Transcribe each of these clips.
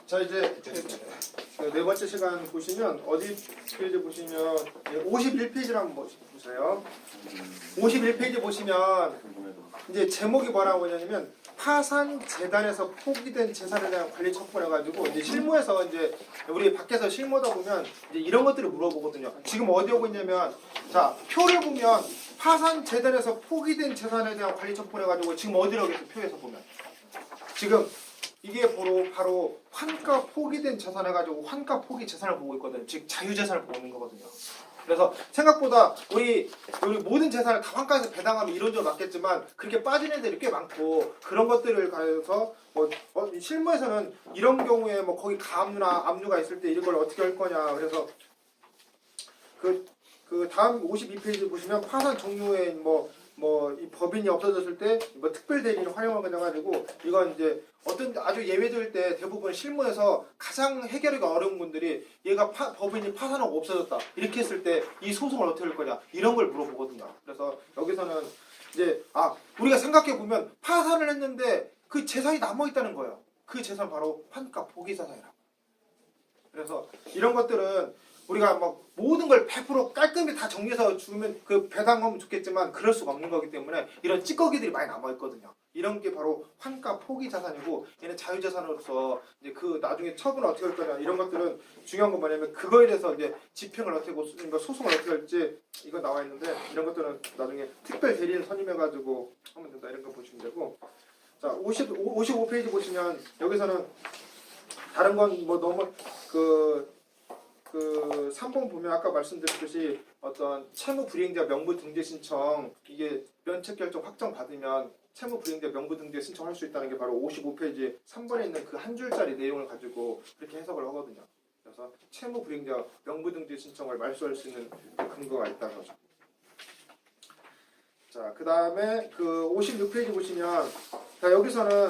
자 이제 네 번째 시간 보시면 어디 페이지 보시면 51페이지를 한번 보세요. 51페이지 보시면 이제 제목이 뭐라고 하냐면 파산 재단에서 포기된 재산에 대한 관리 첩보를 해가지고 이제 실무에서 이제 우리 밖에서 실무하다 보면 이제 이런 것들을 물어보거든요. 지금 어디 오고 있냐면 자 표를 보면 파산 재단에서 포기된 재산에 대한 관리 첩보를 해가지고 지금 어디로 오겠어 표에서 보면 지금 이게 바로 환가 포기된 재산 해가지고 환가 포기 재산을 보고 있거든요. 즉 자유재산을 보고 있는 거거든요. 그래서 생각보다 우리 모든 재산을 다 환가에서 배당하면 이론적으로 맞겠지만 그렇게 빠지는 애들이 꽤 많고 그런 것들을 가해서 실무에서는 이런 경우에 뭐 거기 가압류나 압류가 있을 때 이런 걸 어떻게 할 거냐 그래서 그 다음 52페이지 보시면 파산 종류에 이 법인이 없어졌을 때 뭐 특별 대리인을 활용을 해가지고 이건 이제 어떤 아주 예외될 때 대부분 실무에서 가장 해결하기가 어려운 분들이 얘가 법인이 파산하고 없어졌다 이렇게 했을 때 이 소송을 어떻게 할 거냐 이런 걸 물어보거든요. 그래서 여기서는 이제 우리가 생각해 보면 파산을 했는데 그 재산이 남아 있다는 거예요. 그 재산 바로 환가 포기 자산이라고. 그래서 이런 것들은 우리가 막 모든 걸 100% 깔끔히 다 정리해서 주면 그 배당하면 좋겠지만 그럴 수가 없는 거기 때문에 이런 찌꺼기들이 많이 남아있거든요. 이런 게 바로 환가 포기 자산이고 얘는 자유자산으로서 이제 그 나중에 처분을 어떻게 할 거냐 이런 것들은 중요한 건 뭐냐면 그거에 대해서 이제 집행을 어떻게 하고 소송을 어떻게 할지 이거 나와 있는데 이런 것들은 나중에 특별 대리인 선임해가지고 하면 된다 이런 거 보시면 되고 자 55페이지 보시면 여기서는 다른 건 뭐 너무 그 3번 보면 아까 말씀드렸듯이 어떤 채무 불이행자 명부 등재 신청 이게 면책 결정 확정 받으면 채무 불이행자 명부 등재 신청할 수 있다는 게 바로 55페이지 3번에 있는 그 한 줄짜리 내용을 가지고 그렇게 해석을 하거든요. 그래서 채무 불이행자 명부 등재 신청을 말소할 수 있는 근거가 있다는 거죠. 자, 그다음에 그 56페이지 보시면 자, 여기서는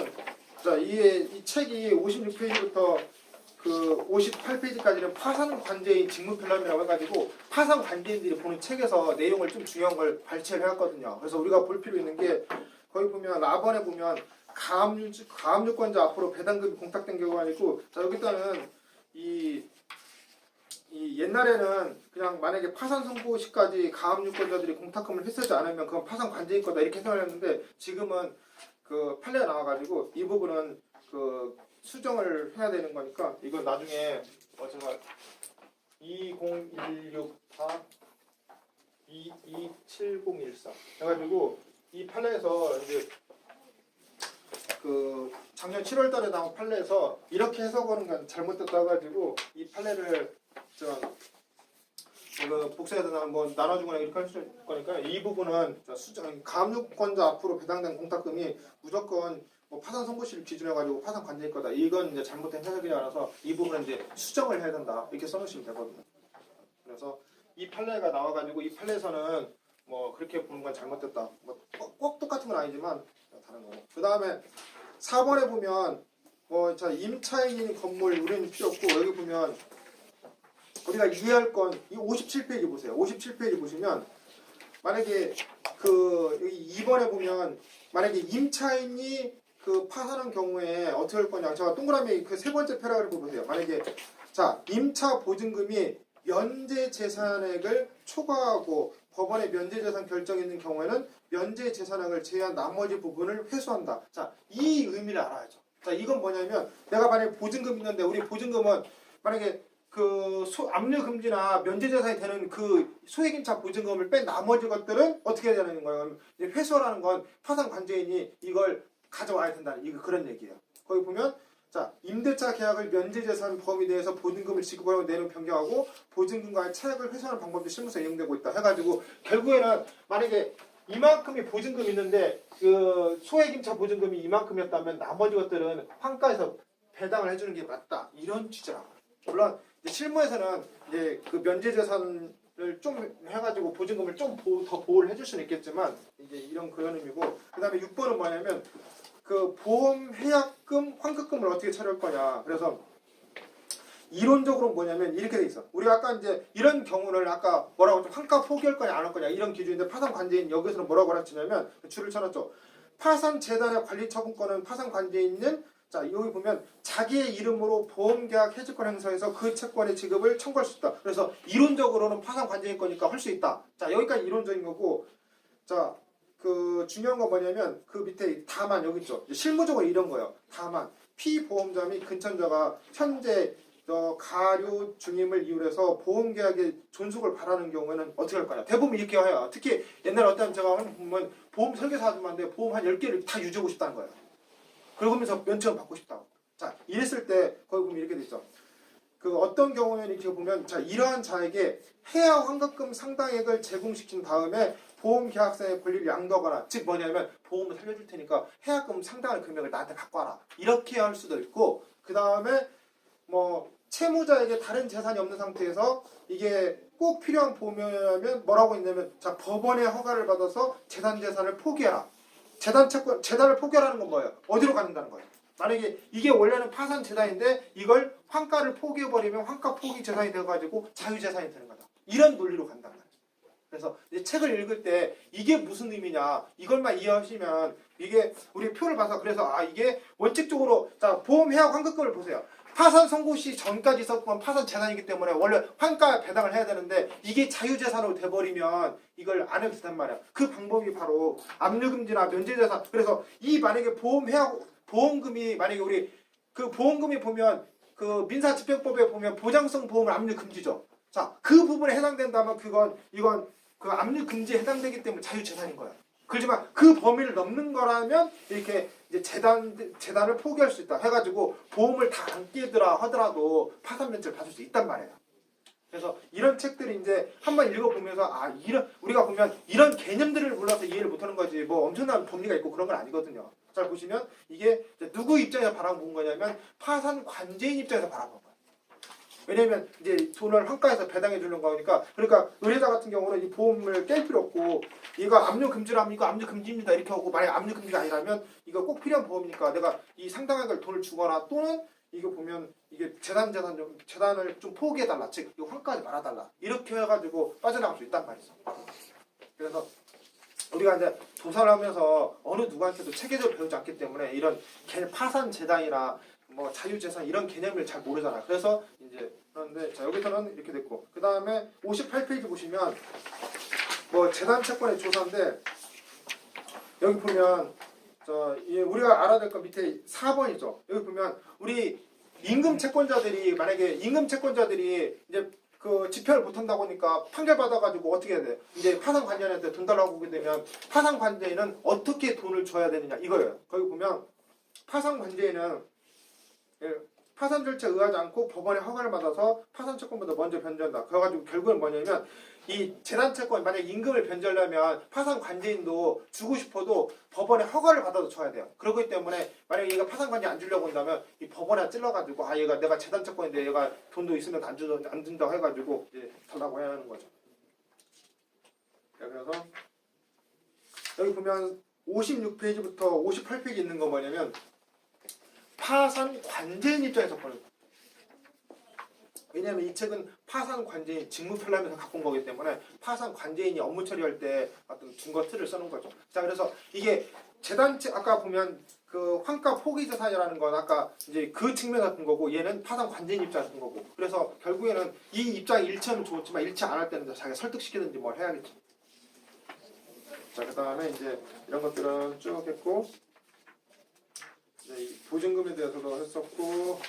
자, 이 책이 56페이지부터 그 58페이지까지는 파산 관제인 직무편람이라고 해가지고 파산 관제인들이 보는 책에서 내용을 좀 중요한 걸 발췌를 해왔거든요. 그래서 우리가 볼 필요 있는 게 거기 보면 라번에 보면 가압류권자 앞으로 배당금이 공탁된 경우가 아니고 자 여기다는 이 옛날에는 그냥 만약에 파산 선고 시까지 가압류권자들이 공탁금을 회수하지 않으면 그건 파산 관제인 거다 이렇게 생각을 했는데 지금은 그 판례가 나와가지고 이 부분은 그 수정을 해야 되는 거니까 이거 나중에 제가 20164 227014 해가지고 이 판례에서 이제 그 작년 7월달에 나온 판례에서 이렇게 해석하는 건 잘못됐다 해가지고 이 판례를 제가 이거 복사해서 한번 나눠주거나 이렇게 할 수 있을 거니까 이 부분은 수정 가압류권자 앞으로 배당된 공탁금이 무조건 파산 선고시를 기준으로 해가지고 파산 관제일 거다. 이건 이제 잘못된 해석이라서 이 부분은 이제 수정을 해야 된다. 이렇게 써놓으시면 되거든요. 그래서 이 판례가 나와가지고 이 판례에서는 뭐 그렇게 보는 건 잘못됐다. 꼭 똑같은 건 아니지만 다른 거고. 그 다음에 4번에 보면 자 임차인인 건물 우리는 필요 없고 여기 보면 우리가 이해할 건 이 57페이지 보세요. 57페이지 보시면 만약에 여기 2번에 보면 만약에 임차인이 그 파산한 경우에 어떻게 할 거냐. 제가 동그라미 그 세 번째 패러그래프 보세요. 만약에 자 임차 보증금이 면제 재산액을 초과하고 법원의 면제 재산 결정이 있는 경우에는 면제 재산액을 제외한 나머지 부분을 회수한다. 자, 이 의미를 알아야죠. 자, 이건 뭐냐면 내가 만약에 보증금 있는데 우리 보증금은 만약에 그 압류 금지나 면제 재산이 되는 그 소액임차 보증금을 뺀 나머지 것들은 어떻게 해야 되는 거예요? 이제 회수라는 건 파산 관제인이 이걸 가져와야 된다. 이거 그런 얘기예요. 거기 보면 자 임대차 계약을 면제재산 범위 내에서 보증금을 지급하고 내는 변경하고 보증금과의 차액을 회수하는 방법도 실무서에 이용되고 있다. 해가지고 결국에는 만약에 이만큼이 보증금이 있는데 그 소액임차 보증금이 이만큼이었다면 나머지 것들은 환가에서 배당을 해주는 게 맞다. 이런 취지라고. 물론 실무에서는 이제 그 면제재산을 좀 해가지고 보증금을 좀 더 보호를 해줄 수는 있겠지만 이제 이런 그런 의미고 그 다음에 6번은 뭐냐면 그 보험 해약금 환급금을 어떻게 처리할 거냐. 그래서 이론적으로 뭐냐면 이렇게 돼 있어. 우리가 아까 이제 이런 경우를 아까 뭐라고 했죠? 환가 포기할 거냐 안 할 거냐 이런 기준인데 파산 관제인 여기서는 뭐라고 가르치냐면 줄을 쳐놨죠. 파산 재단의 관리 처분권은 파산 관제에 있는 자, 여기 보면 자기의 이름으로 보험계약 해지권 행사해서 그 채권의 지급을 청구할 수 있다. 그래서 이론적으로는 파산 관제인 거니까 할 수 있다. 자, 여기까지 이론적인 거고, 자, 그 중요한 건 뭐냐면 그 밑에 다만 여기 있죠. 실무적으로 이런 거예요. 다만 피보험자 및 근천자가 현재 가류 중임을 이유로 해서 보험계약의 존속을 바라는 경우에는 어떻게 할까요? 대부분 이렇게 해요. 특히 옛날에 어떤 제가 보면 보험 설계사 아줌마인데 보험 한 10개를 다 유지하고 싶다는 거예요. 그러면서 면책을 받고 싶다고. 자, 이랬을 때 거기 보면 이렇게 돼 있어. 그 어떤 경우에는 이렇게 보면 자, 이러한 자에게 해야 환급금 상당액을 제공시킨 다음에 보험 계약상의 권리를 양도하거나, 즉 뭐냐면 보험을 살려줄 테니까 해약금 상당한 금액을 나한테 갖고 와라, 이렇게 할 수도 있고, 그 다음에 뭐 채무자에게 다른 재산이 없는 상태에서 이게 꼭 필요한 보험이라면 뭐라고 있냐면, 자, 법원의 허가를 받아서 재산을 포기해라. 재단을 포기하라는 건 뭐예요? 어디로 가는다는 거예요? 만약에 이게 원래는 파산 재단인데 이걸 환가를 포기해버리면 환가 포기 재산이 돼가지고 자유재산이 되는 거다. 이런 논리로 간단 말이에요. 그래서 이 책을 읽을 때 이게 무슨 의미냐, 이걸만 이해하시면, 이게 우리 표를 봐서 그래서 이게 원칙적으로, 자, 보험 해약 환급금을 보세요. 파산 선고 시 전까지 있었던 파산 재산이기 때문에 원래 환가 배당을 해야 되는데 이게 자유재산으로 돼버리면 이걸 안 해도 된단 말이야. 그 방법이 바로 압류금지나 면제재산. 그래서 이 만약에 보험금이 만약에 우리 그 보험금이 보면 그 민사집행법에 보면 보장성 보험을 압류금지죠. 자, 그 부분에 해당된다면 이건 그 압류금지에 해당되기 때문에 자유재산인 거야. 그렇지만 그 범위를 넘는 거라면 이렇게 이제 재단을 포기할 수 있다 해가지고 보험을 다 안 끼더라 하더라도 파산 면제를 받을 수 있단 말이에요. 그래서 이런 책들이 이제 한번 읽어보면서 우리가 보면 이런 개념들을 몰라서 이해를 못하는 거지 뭐 엄청난 법리가 있고 그런 건 아니거든요. 잘 보시면 이게 누구 입장에서 바라본 거냐면 파산 관제인 입장에서 바라본 거예요. 왜냐면 이제 돈을 환가해서 배당해 주는 거니까. 그러니까 의뢰자 같은 경우는 이 보험을 깰 필요 없고, 이거 압류 금지라면 이거 압류 금지입니다 이렇게 하고, 만약 압류 금지가 아니라면 이거 꼭 필요한 보험이니까 내가 이 상당한 돈을 주거나, 또는 이거 보면 이게 재단을 좀 포기해 달라, 즉 이거 환가하지 말아 달라, 이렇게 해가지고 빠져나갈 수 있단 말이죠. 그래서 우리가 이제 조사를 하면서 어느 누구한테도 체계적으로 배우지 않기 때문에 이런 파산 재단이나 뭐 자유재산 이런 개념을 잘 모르잖아. 그래서 이제 그런데 자, 여기서는 이렇게 됐고, 그 다음에 58페이지 보시면 뭐 재단 채권의 조사인데, 여기 보면 우리가 알아야 될 건 밑에 4번이죠. 여기 보면 우리 임금 채권자들이 만약에 이제 그 집행을 못한다고 하니까 판결 받아가지고 어떻게 해야 돼? 이제 파산 관제인한테 돈 달라고 하게 되면 파산 관제인은 어떻게 돈을 줘야 되느냐 이거예요. 거기 보면 파산 관제인은 파산 절차에 의하지 않고 법원의 허가를 받아서 파산 채권보다 먼저 변제한다. 그래가지고 결국은 뭐냐면 이 재단 채권, 만약에 임금을 변제하려면 파산 관제인도 주고 싶어도 법원의 허가를 받아서 줘야 돼요. 그렇기 때문에 만약에 얘가 파산 관제 안 주려고 한다면 이 법원에 찔러가지고 얘가 내가 재단 채권인데 얘가 돈도 있으면 안 준다고 해가지고 이제 달라고 해야 하는 거죠. 그래서 여기 보면 56페이지부터 58페이지 있는 거 뭐냐면 파산 관제인 입장에서 보는 거예요. 왜냐하면 이 책은 파산 관제인 직무 편람에서 갖고 온 거기 때문에 파산 관제인이 업무 처리할 때 어떤 준거 틀을 써놓은 거죠. 자, 그래서 이게 아까 보면 그 환가 포기 재산이라는 건 아까 이제 그 측면에서 본 거고, 얘는 파산 관제인 입장에서 본 거고. 그래서 결국에는 이 입장이 일치하면 좋지만 일치 안 할 때는 자기가 설득시키든지 뭘 해야겠죠. 자, 그 다음에 이제 이런 것들은 쭉 했고, 이제 보증금에 대해서도 했었고,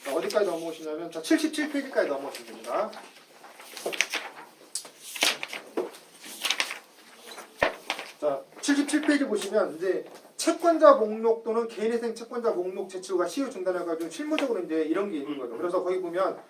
자, 어디까지 넘어오시냐면 77페이지까지 넘어오시면 됩니다. 자, 77페이지 보시면 이제 채권자 목록 또는 개인회생 채권자 목록 제출과 시효 중단해가지고 실무적으로 이제 이런 게 있는 거죠. 그래서 거기 보면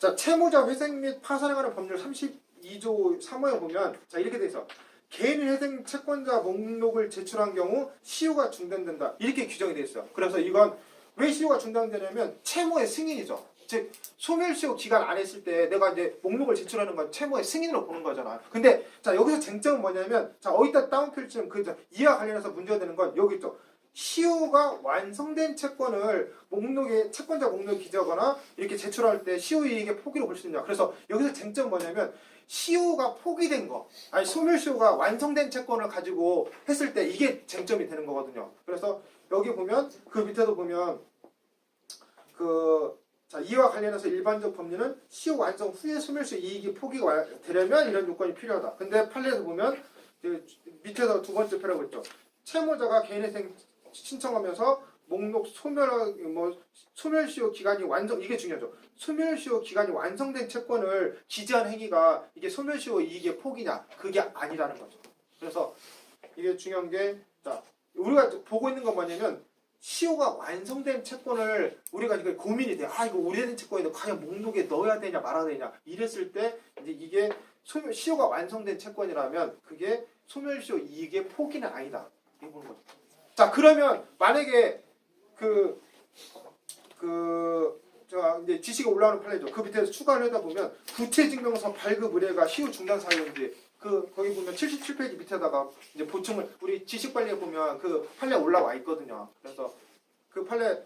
자, 채무자 회생 및 파산에 관한 법률 32조 3호에 보면 자, 이렇게 돼 있어. 개인회생 채권자 목록을 제출한 경우 시효가 중단된다, 이렇게 규정이 돼 있어요. 그래서 이건 왜 시효가 중단되냐면 채무의 승인이죠. 즉 소멸시효 기간 안 했을 때 내가 이제 목록을 제출하는 건 채무의 승인으로 보는 거잖아. 근데 자, 여기서 쟁점은 뭐냐면, 자, 어디다 다운표를 치면 이와 관련해서 문제가 되는 건 여기 있죠. 시효가 완성된 채권을 채권자 목록에 기재하거나 이렇게 제출할 때 시효이익의 포기로 볼 수 있냐. 그래서 여기서 쟁점은 뭐냐면 시효가 포기된 거, 소멸시효가 완성된 채권을 가지고 했을 때 이게 쟁점이 되는 거거든요. 그래서 여기 보면 그 밑에도 보면 자, 이와 관련해서 일반적 법리는 시효 완성 후에 소멸시효 이익이 포기가 되려면 이런 요건이 필요하다. 근데 판례에서 보면 밑에서 두 번째 표라고 했죠. 채무자가 개인회생 신청하면서 목록 소멸시효 기간이 이게 중요하죠. 소멸시효 기간이 완성된 채권을 기재한 행위가 이게 소멸시효 이익의 포기냐? 그게 아니라는 거죠. 그래서 이게 중요한 게, 자, 우리가 보고 있는 건 뭐냐면 시효가 완성된 채권을 우리가 이거 고민이 돼. 아, 이거 오래된 채권인데 과연 목록에 넣어야 되냐 말아야 되냐 이랬을 때 이제 이게 시효가 완성된 채권이라면 그게 소멸시효 이익의 포기는 아니다. 이거 보는 거죠. 자, 그러면 만약에 제가 이제 지시가 올라오는 판례죠. 그 밑에서 추가를 하다 보면 부채증명서 발급 의뢰가 시효 중단 사유인지 거기 보면 77페이지 밑에다가 이제 보충을 우리 지식관리에 보면 그 판례 올라와 있거든요. 그래서 그 판례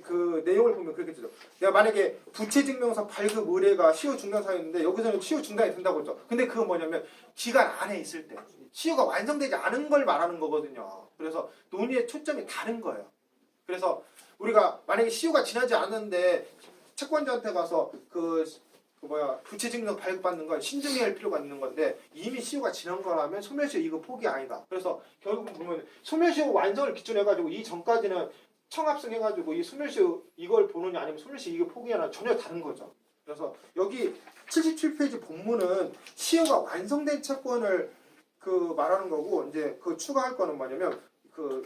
그 내용을 보면 그렇게 되죠. 내가 만약에 부채증명서 발급 의뢰가 시효 중단 사유인데 여기서는 시효 중단이 된다고 했죠. 근데 그건 뭐냐면 기간 안에 있을 때 시효가 완성되지 않은 걸 말하는 거거든요. 그래서 논의의 초점이 다른 거예요. 그래서 우리가 만약에 시효가 지나지 않았는데 채권자한테 가서 부채증명 발급받는 건 신증해야 할 필요가 있는 건데 이미 시효가 지난 거라면 소멸시효 이거 포기 아니다. 그래서 결국 보면 소멸시효 완성을 기준으로 해가지고 이 전까지는 청합승해가지고 이 소멸시효 이걸 보느냐 아니면 소멸시효 이거 포기하냐 전혀 다른 거죠. 그래서 여기 77페이지 본문은 시효가 완성된 채권을 말하는 거고 이제 추가할 거는 뭐냐면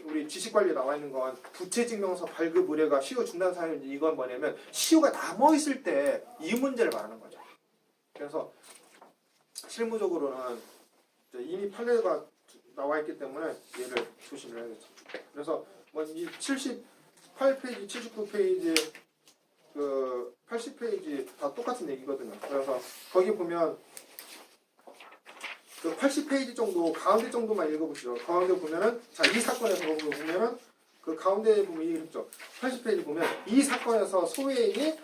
우리 지식관리에 나와 있는 건 부채증명서 발급 의뢰가 시효 중단 사유인지 이건 뭐냐면 시효가 남아있을 때 이 문제를 말하는 거죠. 그래서 실무적으로는 이미 판례가 나와 있기 때문에 얘를 조심을 해야겠죠. 그래서 이 78페이지, 79페이지, 80페이지 다 똑같은 얘기거든요. 그래서 거기 보면 80페이지 정도, 가운데 정도만 읽어보시죠. 가운데 보면은, 자, 이 사건에서 보면은, 가운데 보면 이랬죠. 80페이지 보면, 이 사건에서 소외인이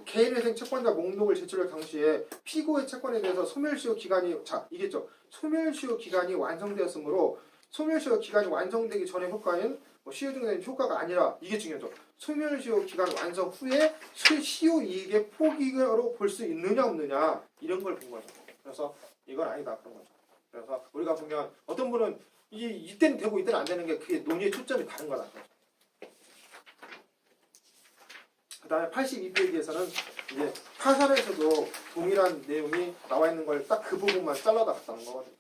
개인회생 채권자 목록을 제출할 당시에 피고의 채권에 대해서 소멸시효 기간이, 자, 이겠죠. 소멸시효 기간이 완성되었으므로, 소멸시효 기간이 완성되기 전의 효과인 시효 중단 효과가 아니라, 이게 중요하죠. 소멸시효 기간 완성 후에 시효 이익의 포기로 볼 수 있느냐 없느냐, 이런 걸 본 거죠. 그래서 이건 아니다, 그런 거죠. 그래서 우리가 보면 어떤 분은 이때는 되고 이때는 안 되는 게 그게 논의의 초점이 다른 거다. 그 다음에 82페이지에서는 이제 파산에서도 동일한 내용이 나와 있는 걸 딱 그 부분만 잘라다 갔다는 거거든요.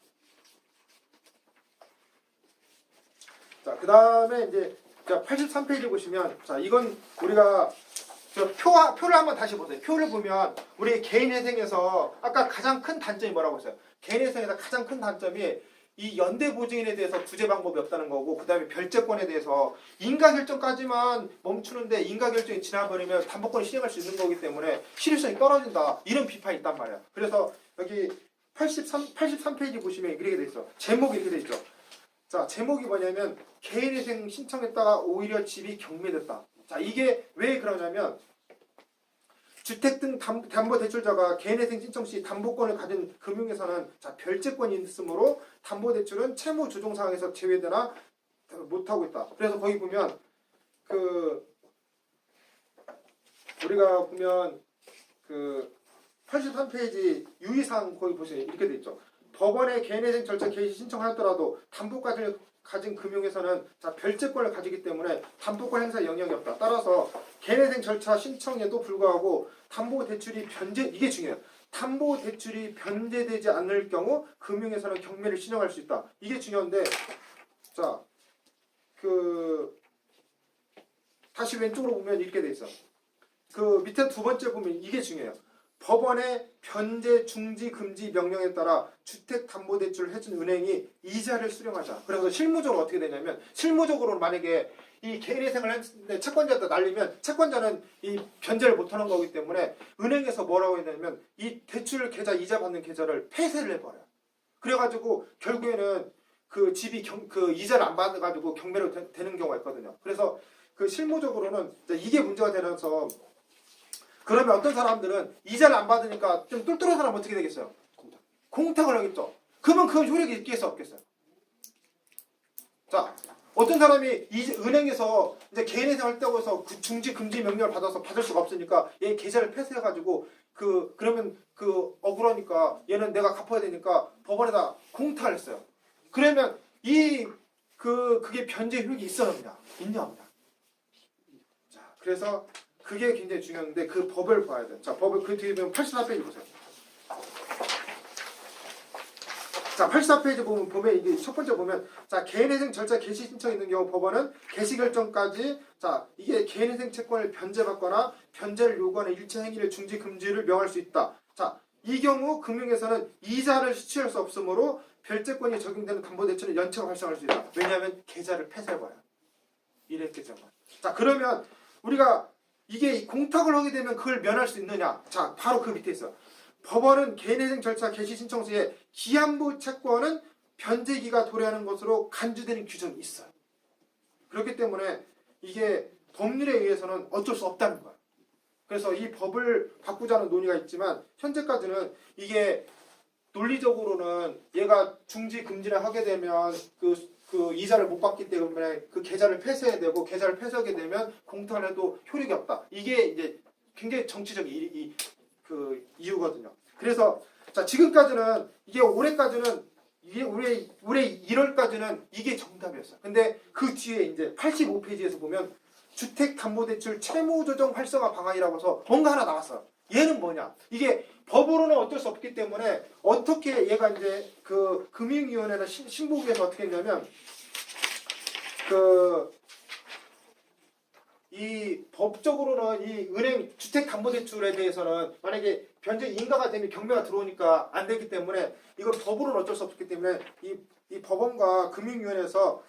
자, 그 다음에 이제 83페이지 보시면 자, 이건 우리가 표를 한번 다시 보세요. 표를 보면 우리 개인회생에서 아까 가장 큰 단점이 뭐라고 했어요? 개인회생에서 가장 큰 단점이 이 연대보증인에 대해서 구제 방법이 없다는 거고 그 다음에 별채권에 대해서 인가결정까지만 멈추는데 인가결정이 지나버리면 담보권을 시행할 수 있는 거기 때문에 실효성이 떨어진다. 이런 비판이 있단 말이야. 그래서 여기 83페이지 보시면 이렇게 돼 있어. 제목이 이렇게 돼 있죠. 자, 제목이 뭐냐면 개인회생 신청했다가 오히려 집이 경매됐다. 자, 이게 왜 그러냐면 주택 등 담보대출자가 개인회생 신청 시 담보권을 가진 금융에서는 자, 별채권이 있으므로 담보대출은 채무 조정 상황에서 제외되나 못하고 있다. 그래서 거기 보면 우리가 보면 83페이지 유의사항 거기 보시면 이렇게 돼 있죠. 법원에 개인회생 절차 개시 신청하였더라도 담보까지 가진 금융에서는 자, 별채권을 가지기 때문에 담보권 행사에 영향이 없다. 따라서 개인회생 절차 신청에도 불구하고 담보대출이 이게 중요해요. 담보대출이 변제되지 않을 경우 금융에서는 경매를 신청할 수 있다. 이게 중요한데 자, 다시 왼쪽으로 보면 이렇게 돼 있어. 밑에 두 번째 보면 이게 중요해요. 법원의 변제 중지 금지 명령에 따라 주택담보대출을 해준 은행이 이자를 수령하자. 그래서 실무적으로 어떻게 되냐면 실무적으로는 만약에 이 개인회생을 했는데 채권자한테 날리면 채권자는 이 변제를 못하는 거기 때문에 은행에서 뭐라고 했냐면 이 대출 계좌 이자 받는 계좌를 폐쇄를 해버려요. 그래가지고 결국에는 그 집이 이자를 안 받아가지고 경매로 되는 경우가 있거든요. 그래서 실무적으로는 이게 문제가 되면서 그러면 어떤 사람들은 이자를 안 받으니까 좀 똘똘한 사람은 어떻게 되겠어요? 공탁을 하겠죠. 그러면 그 효력이 있겠어 없겠어요? 자, 어떤 사람이 이 은행에서 이제 개인회생 할 때고 해서 그 중지 금지 명령을 받아서 받을 수가 없으니까 얘 계좌를 폐쇄해가지고 그러면 그 억울하니까 얘는 내가 갚아야 되니까 법원에다 공탁을 했어요. 그러면 그게 변제 효력이 있어야 합니다. 있냐 없냐. 자, 그래서 그게 굉장히 중요한데 그 법을 봐야 돼요. 자, 법을 그 뒤에 보면 84페이지 보세요. 자, 84페이지 보면 이게 첫 번째 보면 자, 개인회생 절차 개시 신청이 있는 경우 법원은 개시 결정까지 자, 이게 개인회생 채권을 변제받거나 변제를 요구하는 일체 행위를 중지 금지를 명할 수 있다. 자, 이 경우 금융에서는 이자를 수취할 수 없으므로 별채권이 적용되는 담보대출은 연체가 발생할 수 있다. 왜냐하면 계좌를 폐쇄해버려요. 이랬기 때문에. 자, 그러면 우리가 이게 공탁을 하게 되면 그걸 면할 수 있느냐? 자, 바로 그 밑에 있어요. 법원은 개인회생 절차 개시 신청 시에 기한부 채권은 변제기가 도래하는 것으로 간주되는 규정이 있어요. 그렇기 때문에 이게 법률에 의해서는 어쩔 수 없다는 거예요. 그래서 이 법을 바꾸자는 논의가 있지만 현재까지는 이게 논리적으로는 얘가 중지 금지를 하게 되면 그 이자를 못 받기 때문에 그 계좌를 폐쇄해야 되고 계좌를 폐쇄하게 되면 공탁을 해도 효력이 없다. 이게 이제 굉장히 정치적인 이유거든요. 그래서 자, 지금까지는 이게 올해까지는 이게 올해 1월까지는 이게 정답이었어요. 근데 그 뒤에 이제 85페이지에서 보면 주택담보대출 채무조정 활성화 방안이라고 해서 뭔가 하나 나왔어요. 얘는 뭐냐? 이게 법으로는 어쩔 수 없기 때문에 어떻게 얘가 이제 그 금융위원회나 신보기에서 어떻게 했냐면 이 법적으로는 이 은행 주택담보대출에 대해서는 만약에 변제 인가가 되면 경매가 들어오니까 안 되기 때문에 이걸 법으로는 어쩔 수 없기 때문에 이 법원과 금융위원회에서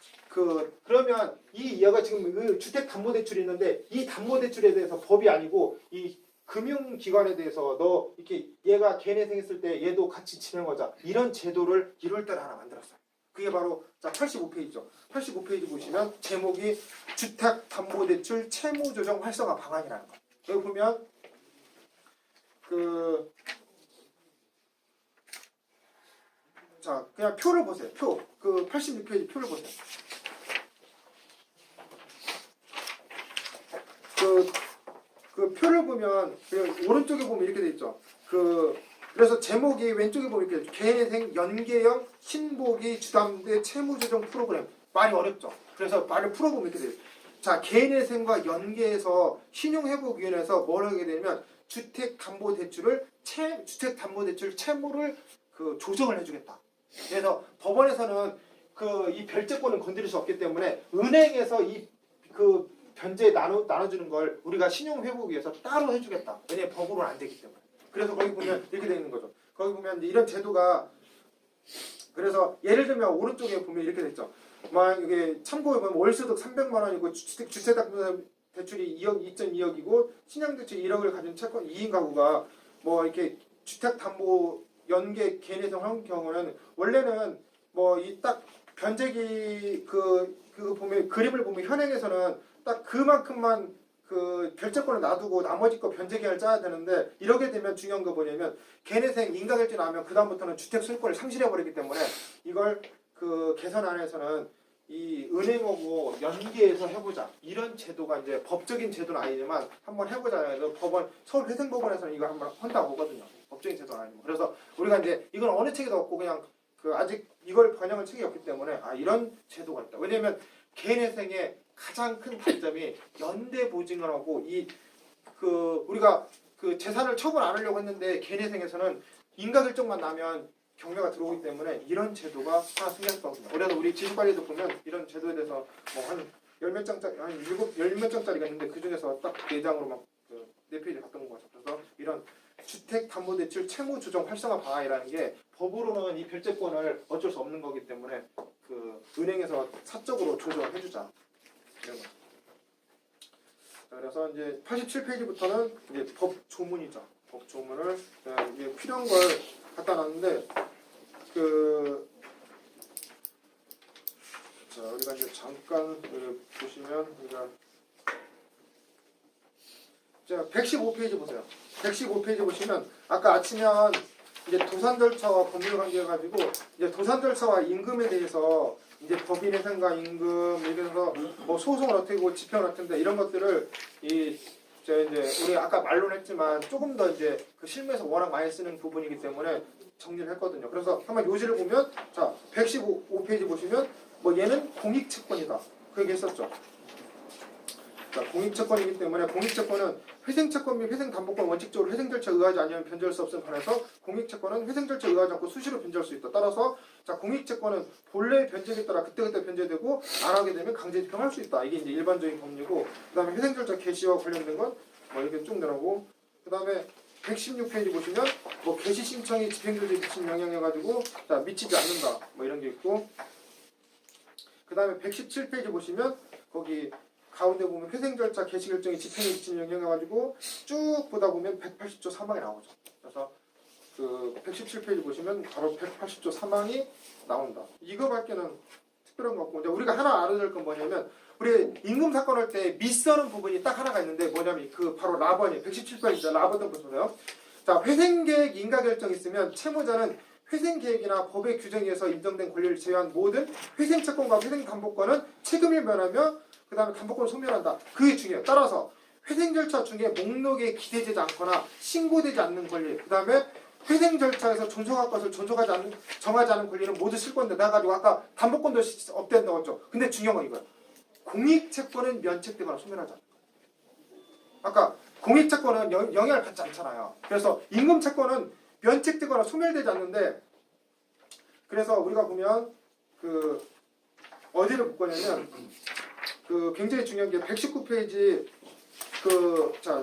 그러면 얘가 지금 주택담보대출이 있는데 이 담보대출에 대해서 법이 아니고 이 금융기관에 대해서 너 이렇게 얘가 개인회생 했을 때 얘도 같이 진행하자 이런 제도를 1월달에 하나 만들었어요. 그게 바로 자 85페이지죠. 85페이지 보시면 제목이 주택담보대출 채무조정 활성화 방안이라는 거. 여기 보면 자 그냥 표를 보세요. 표 86페이지 표를 보세요. 그 표를 보면 오른쪽에 보면 이렇게 돼 있죠. 그래서 제목이 왼쪽에 보면 이렇게 개인회생 연계형 신보기 주담대 채무조정 프로그램. 말이 어렵죠. 그래서 말을 풀어보면 이렇게 돼요. 자, 개인회생과 연계해서 신용회복위원회에서 뭘 하게 되면 주택담보대출 채무를 조정을 해주겠다. 그래서 법원에서는 이 별채권은 건드릴 수 없기 때문에 은행에서 변제 나눠주는 걸 우리가 신용회복위에서 따로 해주겠다. 왜냐면 법으로는 안 되기 때문에. 그래서 거기 보면 이렇게 되어 있는 거죠. 거기 보면 이런 제도가 그래서 예를 들면 오른쪽에 보면 이렇게 됐죠. 이게 참고해 보면 월소득 300만 원이고 주택대출이 2.2억이고 신용대출이 1억을 가진 채권 2인 가구가 뭐 이렇게 주택담보 연계 개인회생 한 경우는 원래는 뭐 이 딱 변제기 보면 그림을 보면 현행에서는 딱 그만큼만 별채권을 놔두고 나머지 거 변제계획을 짜야 되는데 이렇게 되면 중요한 거 뭐냐면 개인회생 인가결제 나면 그 다음부터는 주택 소유권을 상실해버리기 때문에 이걸 개선안에서는 이 은행하고 연계해서 해보자 이런 제도가 이제 법적인 제도는 아니지만 한번 해보자 해서 법원 서울회생법원에서는 이거 한번 한다고 보거든요. 법적인 제도는 아니고 그래서 우리가 이제 이건 어느 책에도 없고 그냥 아직 이걸 번역한 책이 없기 때문에 이런 제도가 있다. 왜냐면 개인회생의 가장 큰 단점이 연대 보증을 하고 우리가 재산을 처분 안 하려고 했는데 개인회생에서는 인가결정만 나면 경매가 들어오기 때문에 이런 제도가 하나 생겼을 거거든요. 그래서 우리 지수관리도 보면 이런 제도에 대해서 뭐 한 10몇 장짜리 한 10몇 장짜리가 있는데 그 중에서 딱 4장으로 막 4페이지 갔던 것 같아요. 그래서 이런 주택담보대출 채무조정 활성화 방안이라는 게 법으로는 이 별채권을 어쩔 수 없는 거기 때문에 은행에서 사적으로 조정을 해주자. 이런 거. 그래서 이제 87페이지부터는 이제 법 조문이죠. 법 조문을 이제 필요한 걸 갖다 놨는데 자 우리가 이제 잠깐 보시면 우리가 자 115페이지 보세요. 115페이지 보시면 아까 아침에 한 이제 도산 절차와 법률 관계 가지고 이제 도산 절차와 임금에 대해서 이제 법인회생과 임금 예를 들어서 뭐 소송을 어떻게 하고 집행을 어떻게 이런 것들을 저 이제 우리 아까 말로는 했지만 조금 더 이제 그 실무에서 워낙 많이 쓰는 부분이기 때문에 정리를 했거든요. 그래서 한번 요지를 보면 자 115페이지 보시면 뭐 얘는 공익채권이다 그 얘기 했었죠. 자, 공익채권이기 때문에 공익채권은 회생채권 및 회생담보권 원칙적으로 회생절차에 의하지 않으면 변제할 수 없음에 반해서 공익채권은 회생절차에 의하지 않고 수시로 변제할 수 있다. 따라서 자 공익채권은 본래 변제에 따라 그때그때 변제되고 안 하게 되면 강제 집행할 수 있다. 이게 이제 일반적인 법리고 그 다음에 회생절차 개시와 관련된 건 뭐 이렇게 쭉 내놓고 그 다음에 116페이지 보시면 뭐 개시 신청이 집행조제에 미치는 영향해가지고 자 미치지 않는다 뭐 이런 게 있고 그 다음에 117페이지 보시면 거기 가운데 보면 회생절차 개시 결정이 집행에 미치는 영향해가지고 쭉 보다 보면 180조 사망이 나오죠. 그래서 그 117페이지 보시면 바로 180조 사망이 나온다. 이거밖에는 특별한 거 없고 이제 우리가 하나 알아야 될 건 뭐냐면 우리 임금 사건 할 때 미쓰는 부분이 딱 하나가 있는데 뭐냐면 그 바로 라번이 117페이지죠. 라번도 보세요. 자 회생계획 인가결정이 있으면 채무자는 회생계획이나 법의 규정에 의해서 인정된 권리를 제외한 모든 회생채권과 회생담보권은 책임을 면하며 그 다음에 담보권을 소멸한다. 그게 중요해요. 따라서 회생절차 중에 목록에 기재되지 않거나 신고되지 않는 권리 그 다음에 회생절차에서 존속할 것을 정하지 않은 권리는 모두 실권돼 나가지고 아까 담보권도 없앤다고 했죠. 근데 중요한 건 이거예요. 공익채권은 면책되거나 소멸하지 않는다. 아까 공익채권은 영향을 받지 않잖아요. 그래서 임금채권은 면책되거나 소멸되지 않는데 그래서 우리가 보면 그 어디를 볼 거냐면 그 굉장히 중요한 게 119페이지 그 자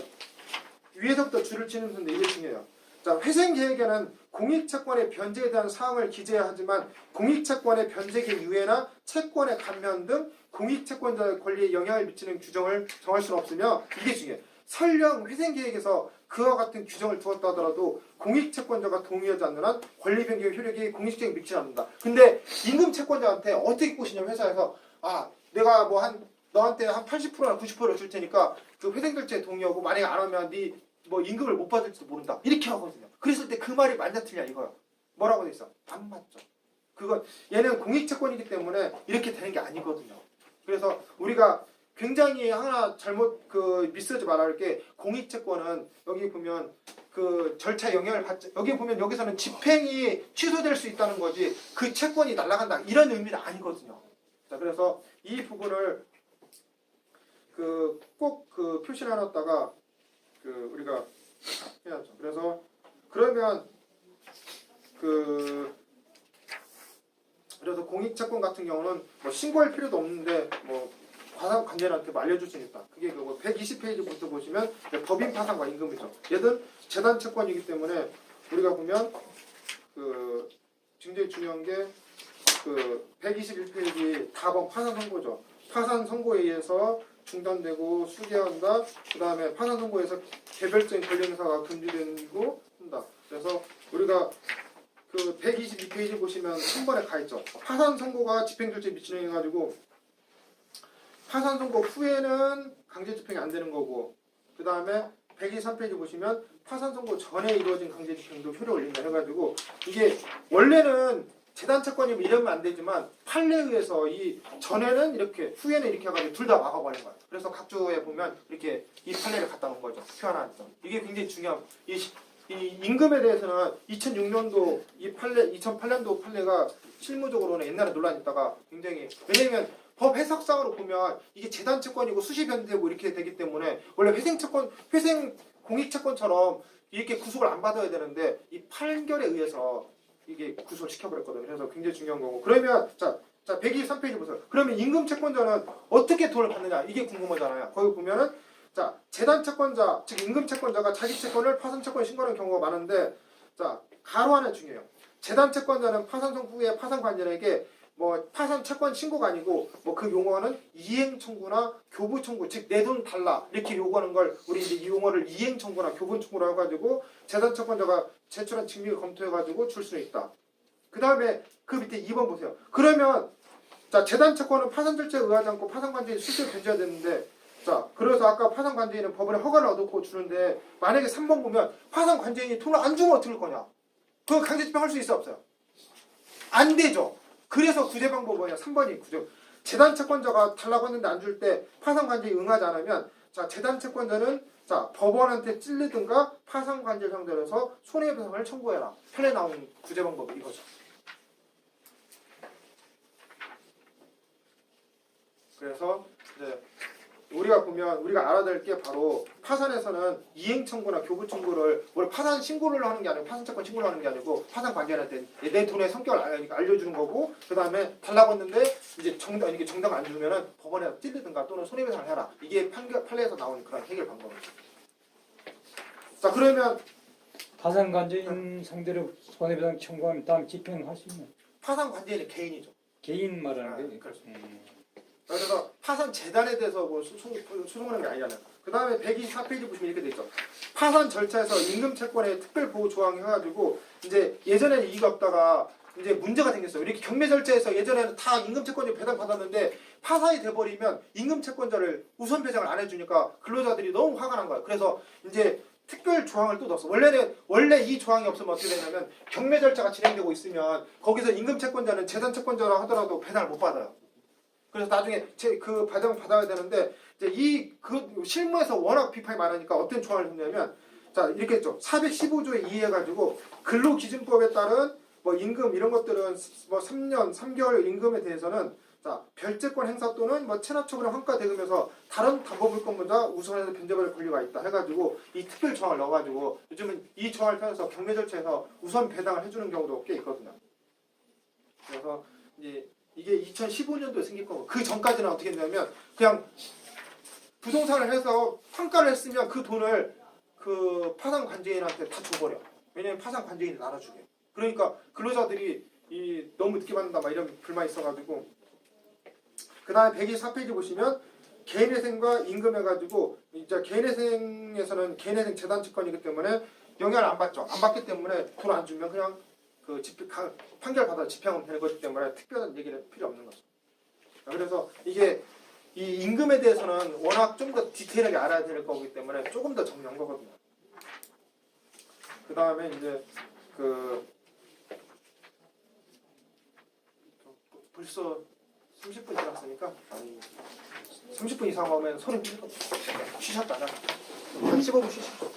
위에서부터 줄을 치는 건데 이게 중요해요. 자 회생계획에는 공익채권의 변제에 대한 사항을 기재해야 하지만 공익채권의 변제의 유예나 채권의 감면 등 공익채권자의 권리에 영향을 미치는 규정을 정할 수는 없으며 이게 중요해요. 설령 회생계획에서 그와 같은 규정을 두었다 하더라도 공익채권자가 동의하지 않는 한 권리변경 효력이 공익채권에 미치지 않는다. 근데 임금채권자한테 어떻게 꼬시냐면 회사에서 아 내가 뭐 너한테 한 80%나 90%를 줄 테니까 그 회생결제에 동의하고 만약에 안 하면 네 뭐 임금을 못 받을지도 모른다. 이렇게 하거든요. 그랬을 때 그 말이 맞냐 틀냐 이거요. 뭐라고 돼 있어? 안 맞죠. 그건 얘는 공익채권이기 때문에 이렇게 되는 게 아니거든요. 그래서 우리가 굉장히 하나 잘못 그 미스하지 말아야 할 게 공익채권은 여기 보면 그 절차에 영향을 받지 여기 보면 여기서는 집행이 취소될 수 있다는 거지 그 채권이 날아간다 이런 의미는 아니거든요. 자 그래서 이 부분을 그 꼭 그 표시를 해놨다가 그 우리가 해야죠. 그래서 그러면 그래서 공익채권 같은 경우는 뭐 신고할 필요도 없는데 뭐 파산관계한테 알려줄 수 있다. 그게 그 120페이지부터 보시면 법인 파산과 임금이죠. 얘들 재단 채권이기 때문에 우리가 보면 그 굉장히 중요한 게 그 121페이지 다번 파산 선고죠. 파산 선고에 의해서 중단되고 수개한다. 그 다음에 파산 선고에서 개별적인 권리 행사가 금지되고 한다. 그래서 우리가 그 122페이지 보시면 3번에 가 있죠. 파산 선고가 집행조치에 미치는 해가지고 파산 선고 후에는 강제 집행이 안 되는 거고 그 다음에 123페이지 보시면 파산 선고 전에 이루어진 강제 집행도 효력을 잃는다 해가지고 이게 원래는 재단 채권이면 이러면 안 되지만 판례에 의해서 이 전에는 이렇게 후에는 이렇게 해가지고 둘 다 막아버린 거예요. 그래서 각주에 보면 이렇게 이 판례를 갖다 놓은 거죠. 표현하죠. 이게 굉장히 중요한 이 임금에 대해서는 2006년도 이 판례 2008년도 판례가 실무적으로는 옛날에 논란이 있다가 굉장히 왜냐면 법 해석상으로 보면 이게 재단 채권이고 수시 변제되고 이렇게 되기 때문에 원래 회생 공익채권처럼 이렇게 구속을 안 받아야 되는데 이 판결에 의해서 이게 구속을 시켜버렸거든요. 그래서 굉장히 중요한 거고. 그러면 자 123페이지 보세요. 그러면 임금 채권자는 어떻게 돈을 받느냐 이게 궁금하잖아요. 거기 보면은 자 재단 채권자 즉 임금 채권자가 자기 채권을 파산 채권에 신고하는 경우가 많은데 자 가로 하나 중요해요. 재단 채권자는 파산 후에 파산 관련에게 뭐 파산 채권 신고가 아니고 뭐 그 용어는 이행 청구나 교부 청구 즉 내 돈 달라 이렇게 요구하는 걸 우리 이제 이 용어를 이행 청구나 교부 청구라고 해가지고 재단 채권자가 제출한 증명을 검토해가지고 줄 수는 있다. 그 다음에 그 밑에 2번 보세요. 그러면 자 재단 채권은 파산 절차에 의하지 않고 파산 관제인 실제로 변제해야 되는데 자 그래서 아까 파산 관제인은 법원에 허가를 얻고 주는데 만약에 3번 보면 파산 관제인이 돈을 안 주면 어떻게 할 거냐? 그거 강제 집행할 수 있어 없어요? 안 되죠. 그래서 구제 방법은 뭐냐? 3번이 구제. 재단 채권자가 달라고 했는데 안 줄 때 파산 관계에 응하지 않으면 자 재단 채권자는 자 법원한테 찔리든가 파산 관계를 상대로 해서 손해배상을 청구해라. 편에 나온 구제 방법이 이거죠. 그래서 이제 우리가 보면 우리가 알아야 될 게 바로 파산에서는 이행 청구나 교부 청구를 원래 파산 신고를 하는 게 아니고 파산 채권 신고를 하는 게 아니고 파산 관계한테 내 돈의 성격을 알려주는 거고 그 다음에 달라고 했는데 이제 이게 정당 안 주면은 법원에 찔리든가 또는 손해배상을 해라. 이게 판례에서 나온 그런 해결 방법이죠. 자 그러면 파산 관계인 상대로 손해배상 청구하면 다음 집행할 수 있는 파산 관계인은 개인이죠. 개인 말하는 게. 그렇죠. 그래서 파산 재단에 대해서 뭐 소송하는 게 아니잖아요. 그 다음에 124페이지 보시면 이렇게 돼 있죠. 파산 절차에서 임금 채권의 특별 보호 조항 해가지고 이제 예전에는 이의가 없다가 이제 문제가 생겼어요. 이렇게 경매 절차에서 예전에는 다 임금 채권이 배당 받았는데 파산이 돼버리면 임금 채권자를 우선 배상을 안 해주니까 근로자들이 너무 화가 난 거예요. 그래서 이제 특별 조항을 또 넣었어. 원래 이 조항이 없으면 어떻게 되냐면 경매 절차가 진행되고 있으면 거기서 임금 채권자는 재산 채권자라 하더라도 배당을 못 받아요. 그래서 나중에 그 배당 받아야 되는데 이제 그 실무에서 워낙 비판이 많으니까 어떤 조항을 했냐면 자 이렇게 했죠. 415조에 의해가지고 근로기준법에 따른 뭐 임금 이런 것들은 뭐 3년 3개월 임금에 대해서는 자 별채권 행사 또는 뭐 체납처분의 환가 대금에서 다른 담보물권보다 우선해서 변제받을 권리가 있다 해가지고 이 특별 조항을 넣어가지고 요즘은 이 조항을 통해서 경매 절차에서 우선 배당을 해주는 경우도 꽤 있거든요. 그래서 이제 이게 2015년도에 생긴 거고 그 전까지는 어떻게 했냐면 그냥 부동산을 해서 평가를 했으면 그 돈을 그 파산 관제인한테 다 줘버려. 왜냐면 파산 관제인이 나눠주게. 그러니까 근로자들이 너무 늦게 받는다 막 이런 불만이 있어가지고 그 다음에 124페이지 보시면 개인회생과 임금 해가지고 이제 개인회생에서는 개인회생 재단 채권이기 때문에 영향을 안 받죠. 안 받기 때문에 돈 안 주면 그냥 그 판결 받아 집행하면 되는 거기 때문에 특별한 얘기는 필요 없는 거죠. 그래서 이게 이 임금에 대해서는 워낙 좀 더 디테일하게 알아야 될 거기 때문에 조금 더 정리한 거거든요. 그 다음에 이제 벌써 30분 지났으니까 30분 이상 오면 손을 쉬셨다가 한 15분 쉬십시오.